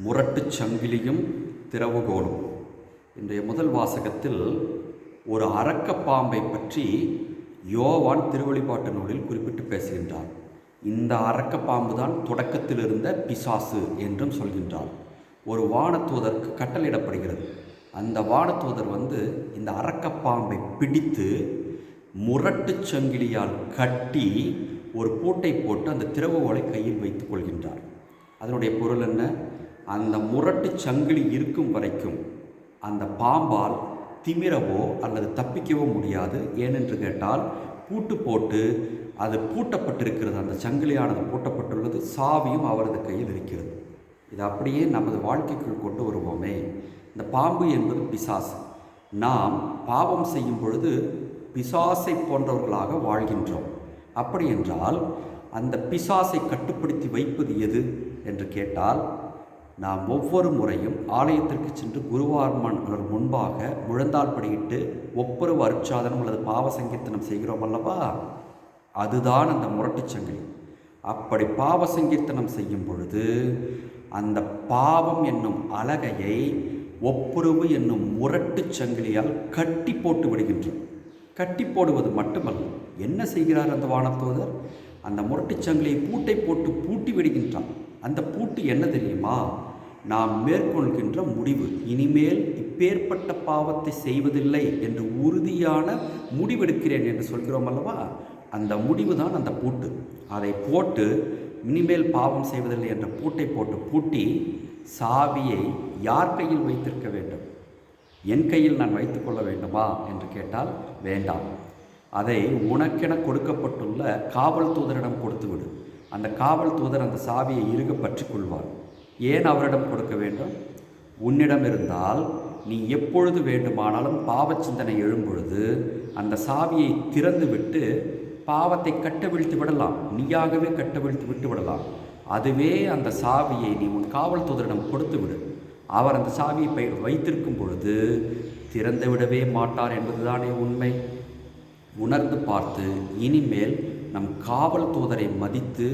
முரட்டுச் சங்கிலியும் திறவுகோலும். இன்றைய முதல் வாசகத்தில் ஒரு அரக்கப்பாம்பை பற்றி யோவான் திருவெளிப்பாட்டு நூலில் குறிப்பிட்டு பேசுகின்றார். இந்த அரக்கப்பாம்பு தான் தொடக்கத்தில் இருந்த பிசாசு என்றும் சொல்கின்றார். ஒரு வானதூதருக்கு கட்டளையிடப்படுகிறது. அந்த வானதூதர் இந்த அரக்கப்பாம்பை பிடித்து முரட்டுச் சங்கிலியால் கட்டி ஒரு பூட்டை போட்டு அந்த திறவுகோலை கையில் வைத்துக் கொள்கின்றார். அதனுடைய பொருள் என்ன? அந்த முரட்டுச் சங்கிலி இருக்கும் வரைக்கும் அந்த பாம்பால் திமிரவோ அல்லது தப்பிக்கவோ முடியாது. ஏனென்று கேட்டால் பூட்டு போட்டு அது பூட்டப்பட்டிருக்கிறது. அந்த சங்கிலியானது பூட்டப்பட்டுள்ளது. சாவியும் அவரது கையில் இருக்கிறது. இது அப்படியே நமது வாழ்க்கைக்குள் கொண்டு வருவோமே. இந்த பாம்பு என்பது பிசாசு. நாம் பாவம் செய்யும் பொழுது பிசாசை போன்றவர்களாக வாழ்கின்றோம். அப்படி என்றால் அந்த பிசாசை கட்டுப்படுத்தி வைப்பது எது என்று கேட்டால், நாம் ஒவ்வொரு முறையும் ஆலயத்திற்கு சென்று குருவார்மன்கள் முன்பாக முழந்தால் படியிட்டு ஒவ்வொரு அருட்சாதனம் அல்லது பாவ சங்கீர்த்தனம் செய்கிறோம் அல்லவா? அதுதான் அந்த முரட்டுச் சங்கிலி. அப்படி பாவ சங்கீர்த்தனம் செய்யும் பொழுது அந்த பாவம் என்னும் அலகையை ஒப்புரவு என்னும் முரட்டுச் சங்கிலியால் கட்டி போட்டு விடுகின்றோம். கட்டி போடுவது மட்டுமல்ல, என்ன செய்கிறார் அந்த வானதூதர்? அந்த முரட்டுச் சங்கிலியை பூட்டை போட்டு பூட்டி விடுகின்றான். அந்த பூட்டு என்ன தெரியுமா? நாம் மேற்கொள்கின்ற முடிவு. இனிமேல் இப்பேற்பட்ட பாவத்தை செய்வதில்லை என்று உறுதியான முடிவெடுக்கிறேன் என்று சொல்கிறோம் அல்லவா? அந்த முடிவு தான் அந்த பூட்டு. அதை போட்டு இனிமேல் பாவம் செய்வதில்லை என்ற பூட்டை போட்டு பூட்டி சாவியை யார் கையில் வைத்திருக்க வேண்டும்? என் கையில் நான் வைத்துக்கொள்ள வேண்டுமா என்று கேட்டால் வேண்டாம். அதை உனக்கென கொடுக்கப்பட்டுள்ள காவல் தூதரிடம் கொடுத்து விடு. அந்த காவல் தூதர் அந்த சாவியை இறுக பற்றி கொள்வார். ஏன் அவரிடம் கொடுக்க வேண்டும்? உன்னிடம் இருந்தால் நீ எப்பொழுது வேண்டுமானாலும் பாவ சிந்தனை எழும்பொழுது அந்த சாவியை திறந்து விட்டு பாவத்தை கட்டவிழ்த்து விடலாம். நீயாகவே கட்டவிழ்த்து விட்டு விடலாம். அதுவே அந்த சாவியை நீ உன் காவல் தூதரிடம் கொடுத்து விடு. அவர் அந்த சாவியை வைத்திருக்கும் பொழுது திறந்து விடவே மாட்டார் என்பதுதானே உண்மை. உணர்ந்து பார்த்து இனிமேல் நம் காவல் தூதரை மதித்து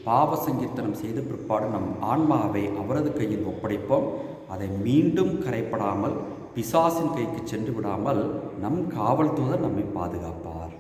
பாவ சங்கீர்த்தனம் செய்த பிற்பாடு நம் ஆன்மாவை அவரது கையில் ஒப்படைப்போம். அதை மீண்டும் கரைப்படாமல் பிசாசின் கைக்கு சென்று விடாமல் நம் காவல் தூதர் நம்மை பாதுகாப்பார்.